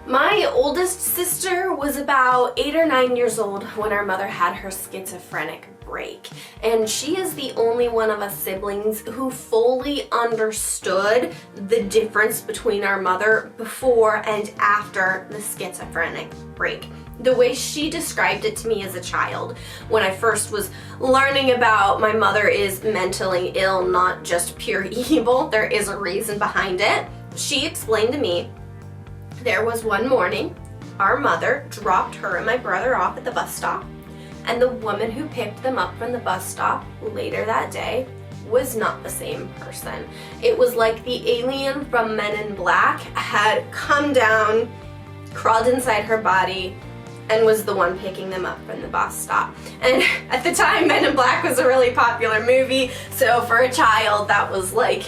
My oldest sister was about 8 or 9 years old when our mother had her schizophrenic break, and she is the only one of us siblings who fully understood the difference between our mother before and after the schizophrenic break. The way she described it to me as a child when I first was learning about my mother is mentally ill, not just pure evil. There is a reason behind it. She explained to me there was one morning our mother dropped her and my brother off at the bus stop, and the woman who picked them up from the bus stop later that day was not the same person. It was like the alien from Men in Black had come down, crawled inside her body, and was the one picking them up from the bus stop. And at the time, Men in Black was a really popular movie, so for a child that was like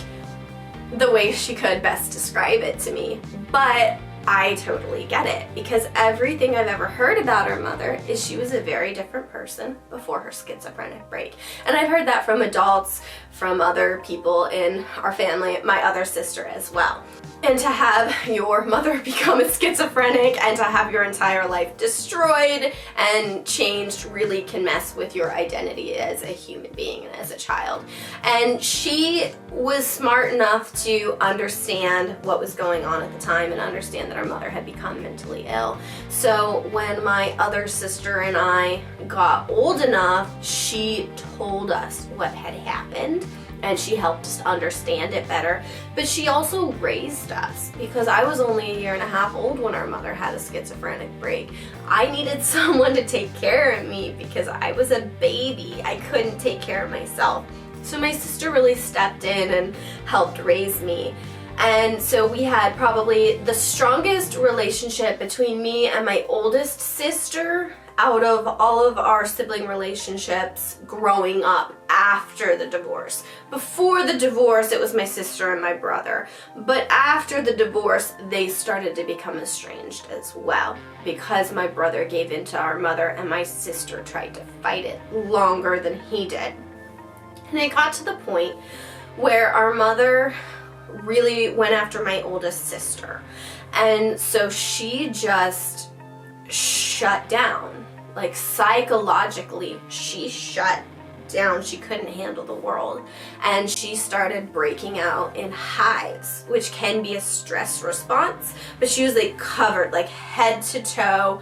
the way she could best describe it to me. But I totally get it, because everything I've ever heard about her mother is she was a very different person before her schizophrenic break. And I've heard that from adults, from other people in our family, my other sister as well. And to have your mother become a schizophrenic and to have your entire life destroyed and changed really can mess with your identity as a human being and as a child. And she was smart enough to understand what was going on at the time and understand that our mother had become mentally ill. So when my other sister and I got old enough, she told us what had happened, and she helped us understand it better. But she also raised us, because I was only 1.5 years old when our mother had a schizophrenic break. I needed someone to take care of me because I was a baby. I couldn't take care of myself. So my sister really stepped in and helped raise me. And so we had probably the strongest relationship between me and my oldest sister out of all of our sibling relationships growing up after the divorce. Before the divorce, it was my sister and my brother. But after the divorce, they started to become estranged as well, because my brother gave in to our mother and my sister tried to fight it longer than he did. And it got to the point where our mother really went after my oldest sister. And so she just shut down. Like, psychologically, she shut down. She couldn't handle the world. And she started breaking out in hives, which can be a stress response, but she was like covered, like head to toe,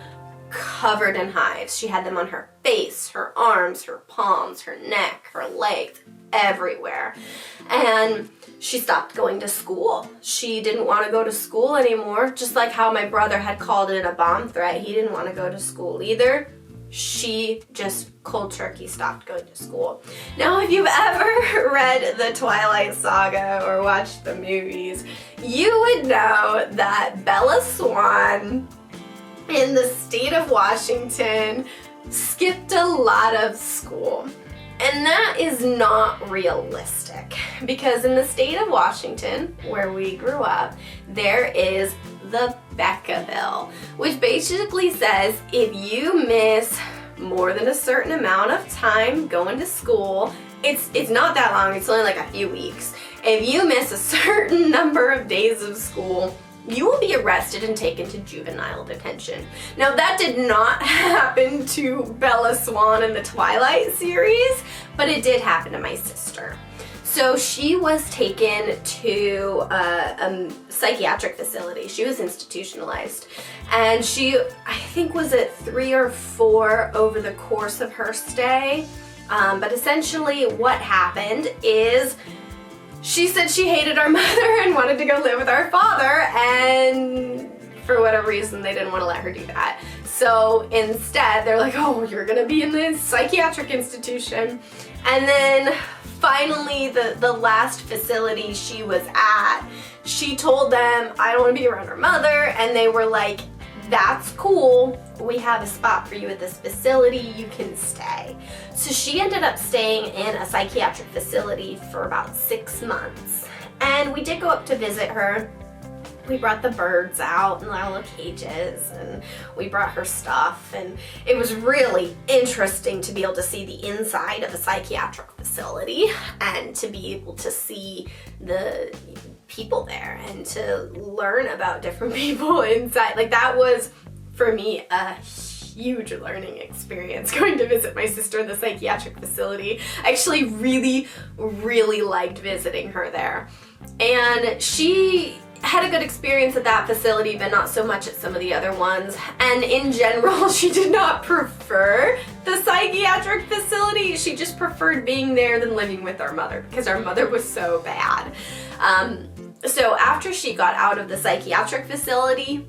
covered in hives. She had them on her face, her arms, her palms, her neck, her legs, everywhere. And she stopped going to school. She didn't want to go to school anymore, just like how my brother had called it a bomb threat. He didn't want to go to school either. She just cold turkey stopped going to school. Now, if you've ever read the Twilight Saga or watched the movies, you would know that Bella Swan in the state of Washington skipped a lot of school. And that is not realistic, because in the state of Washington, where we grew up, there is the Becca Bill, which basically says if you miss more than a certain amount of time going to school, it's not that long, it's only like a few weeks. If you miss a certain number of days of school, you will be arrested and taken to juvenile detention. Now, that did not happen to Bella Swan in the Twilight series, but it did happen to my sister. So she was taken to a psychiatric facility. She was institutionalized. And she, I think, was at 3 or 4 over the course of her stay. But essentially what happened is she said she hated our mother and wanted to go live with our father, and for whatever reason they didn't want to let her do that. So instead they're like, oh, you're gonna be in this psychiatric institution. And then finally the last facility she was at, she told them, I don't want to be around her mother, and they were like, that's cool, we have a spot for you at this facility, you can stay. So she ended up staying in a psychiatric facility for about 6 months. And we did go up to visit her. We brought the birds out in their little cages, and we brought her stuff, and it was really interesting to be able to see the inside of a psychiatric facility and to be able to see the people there and to learn about different people inside. Like, that was, for me, a huge learning experience, going to visit my sister in the psychiatric facility. I actually really, really liked visiting her there. And she had a good experience at that facility, but not so much at some of the other ones. And in general, she did not prefer the psychiatric facility. She just preferred being there than living with our mother, because our mother was so bad. So after she got out of the psychiatric facility,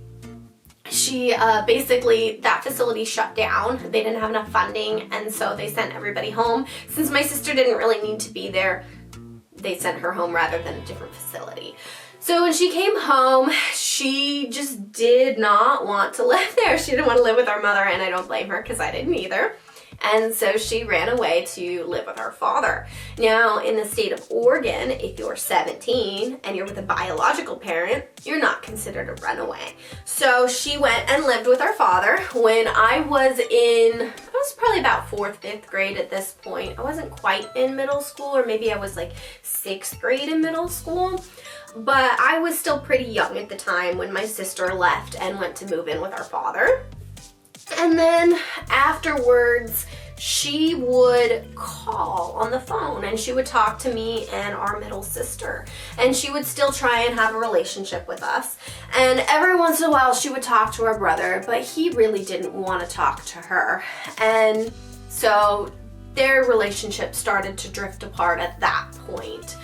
she basically, that facility shut down. They didn't have enough funding, and so they sent everybody home. Since my sister didn't really need to be there, they sent her home rather than a different facility. So when she came home, she just did not want to live there. She didn't want to live with our mother, and I don't blame her, because I didn't either. And so she ran away to live with her father. Now, in the state of Oregon, if you're 17 and you're with a biological parent, you're not considered a runaway. So she went and lived with our father. When I was probably about 4th, 5th grade at this point. I wasn't quite in middle school, or maybe I was like 6th grade in middle school. But I was still pretty young at the time when my sister left and went to move in with our father. And then afterwards, she would call on the phone and she would talk to me and our middle sister. And she would still try and have a relationship with us. And every once in a while, she would talk to our brother, but he really didn't want to talk to her. And so their relationship started to drift apart at that point,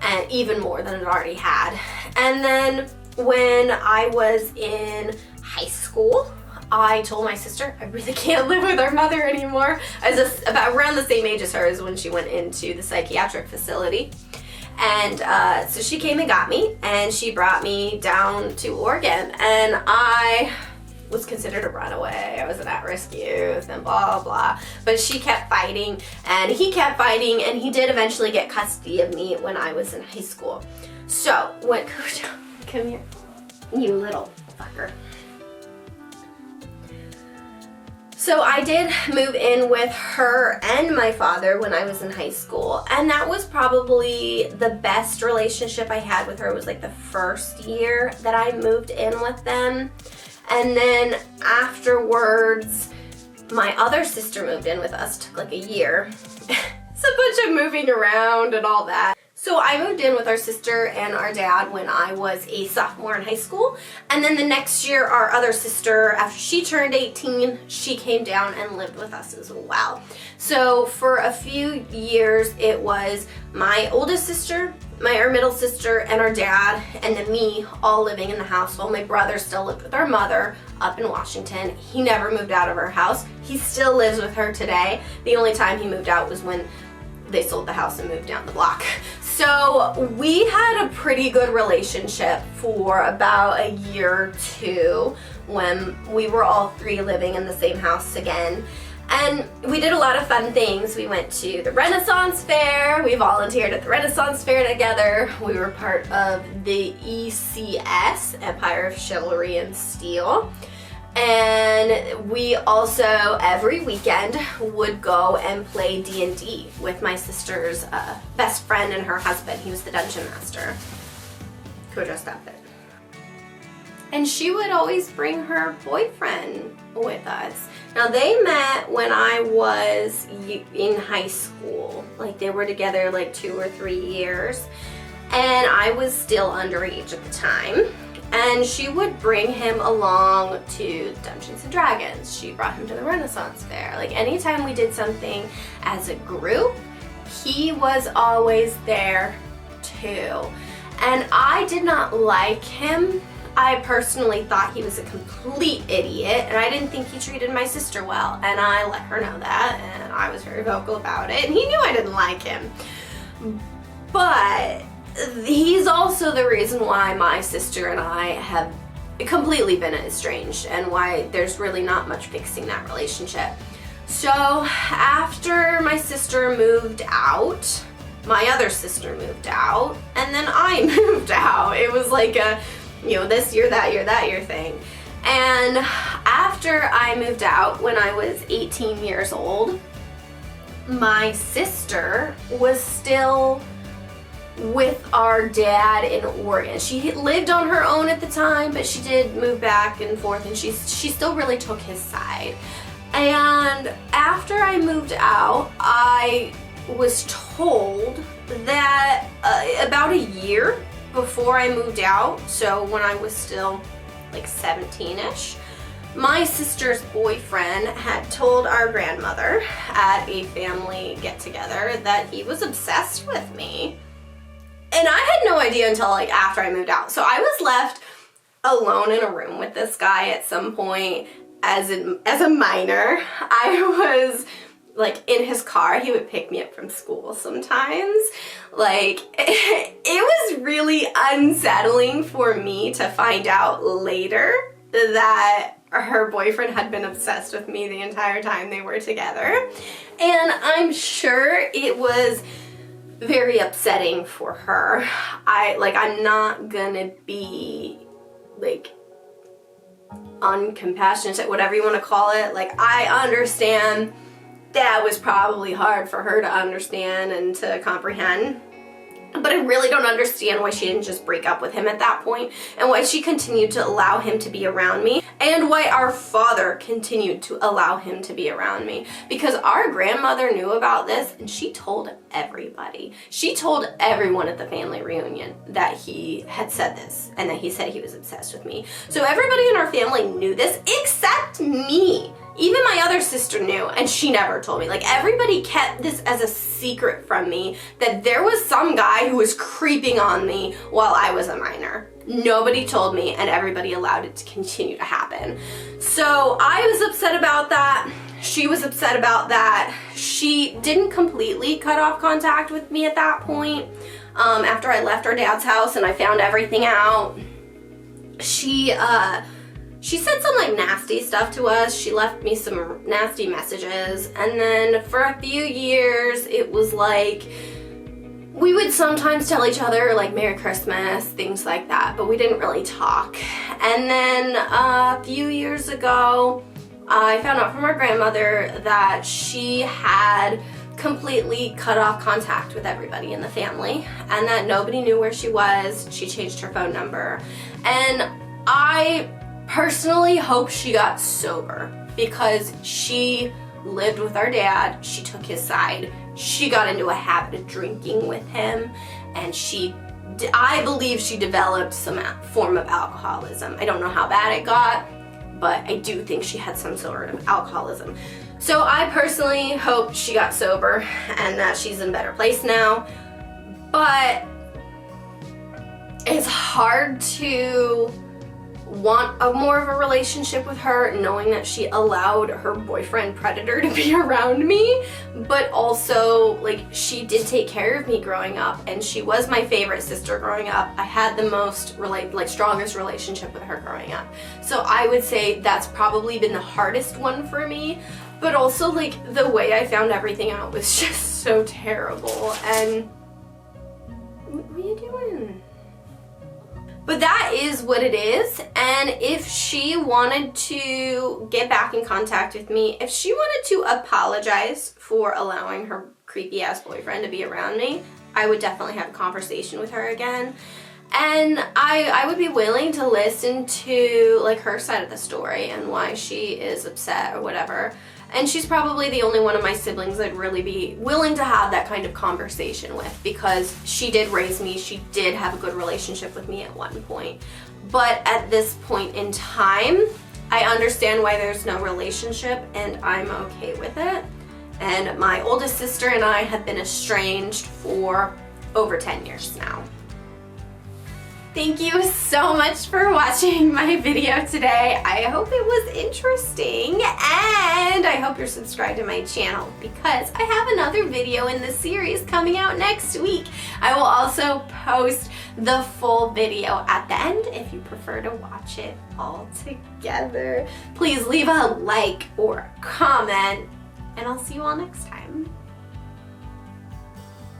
and even more than it already had. And then when I was in high school, I told my sister I really can't live with our mother anymore. I was about around the same age as her as when she went into the psychiatric facility. And so she came and got me, and she brought me down to Oregon, and I was considered a runaway. I was an at-risk youth and blah, blah. But she kept fighting, and he kept fighting, and he did eventually get custody of me when I was in high school. So, come here, you little fucker. So I did move in with her and my father when I was in high school, and that was probably the best relationship I had with her. It was like the first year that I moved in with them. And then afterwards, my other sister moved in with us. It took like a year. It's a bunch of moving around and all that. So I moved in with our sister and our dad when I was a sophomore in high school. And then the next year, our other sister, after she turned 18, she came down and lived with us as well. So for a few years, it was my oldest sister, our middle sister, and our dad, and then me all living in the house while my brother still lived with our mother up in Washington. He never moved out of our house. He still lives with her today. The only time he moved out was when they sold the house and moved down the block. So we had a pretty good relationship for about a year or two when we were all three living in the same house again. And we did a lot of fun things. We went to the Renaissance Fair. We volunteered at the Renaissance Fair together. We were part of the ECS, Empire of Chivalry and Steel. And we also, every weekend, would go and play D&D with my sister's best friend and her husband. He was the dungeon master. Co-dressed outfit. And she would always bring her boyfriend with us. Now, they met when I was in high school. Like, they were together like 2 or 3 years. And I was still underage at the time. And she would bring him along to Dungeons and Dragons. She brought him to the Renaissance Fair. Like, anytime we did something as a group, he was always there too. And I did not like him. I personally thought he was a complete idiot, and I didn't think he treated my sister well. And I let her know that, and I was very vocal about it, and he knew I didn't like him. But he's also the reason why my sister and I have completely been estranged, and why there's really not much fixing that relationship. So after my sister moved out, my other sister moved out, and then I moved out. It was like a, this year, that year thing. And after I moved out, when I was 18 years old, my sister was still with our dad in Oregon. She lived on her own at the time, but she did move back and forth, and she still really took his side. And after I moved out, I was told that about a year before I moved out, so when I was still like 17-ish, my sister's boyfriend had told our grandmother at a family get-together that he was obsessed with me. And I had no idea until like after I moved out. So I was left alone in a room with this guy at some point as a minor. I was like in his car. He would pick me up from school sometimes. Like, it was really unsettling for me to find out later that her boyfriend had been obsessed with me the entire time they were together. And I'm sure it was very upsetting for her. I'm not gonna be like uncompassionate, whatever you want to call it. Like, I understand that was probably hard for her to understand and to comprehend. But I really don't understand why she didn't just break up with him at that point, and why she continued to allow him to be around me, and why our father continued to allow him to be around me. Because our grandmother knew about this, and she told everybody. She told everyone at the family reunion that he had said this, and that he said he was obsessed with me. So everybody in our family knew this, except me. Even my other sister knew, and she never told me. Like, everybody kept this as a secret from me, that there was some guy who was creeping on me while I was a minor. Nobody told me, and everybody allowed it to continue to happen. So I was upset about that. She was upset about that. She didn't completely cut off contact with me at that point. After I left our dad's house and I found everything out, she said some like nasty stuff to us. She left me some nasty messages, and then for a few years it was like we would sometimes tell each other like Merry Christmas, things like that, but we didn't really talk. And then a few years ago, I found out from our grandmother that she had completely cut off contact with everybody in the family, and that nobody knew where she was. She changed her phone number, and I personally hope she got sober, because she lived with our dad, she took his side, she got into a habit of drinking with him, and I believe she developed some form of alcoholism. I don't know how bad it got, but I do think she had some sort of alcoholism. So I personally hope she got sober and that she's in a better place now, but it's hard to want more of a relationship with her, knowing that she allowed her boyfriend predator to be around me, but also like she did take care of me growing up, and she was my favorite sister growing up. I had the most strongest relationship with her growing up. So I would say that's probably been the hardest one for me, but also like the way I found everything out was just so terrible. And what are you doing? But that is what it is, and if she wanted to get back in contact with me, if she wanted to apologize for allowing her creepy ass boyfriend to be around me, I would definitely have a conversation with her again. And I would be willing to listen to like her side of the story and why she is upset or whatever. And she's probably the only one of my siblings I'd really be willing to have that kind of conversation with, because she did raise me, she did have a good relationship with me at one point. But at this point in time, I understand why there's no relationship, and I'm okay with it. And my oldest sister and I have been estranged for over 10 years now. Thank you so much for watching my video today. I hope it was interesting, and I hope you're subscribed to my channel, because I have another video in this series coming out next week. I will also post the full video at the end if you prefer to watch it all together. Please leave a like or comment, and I'll see you all next time.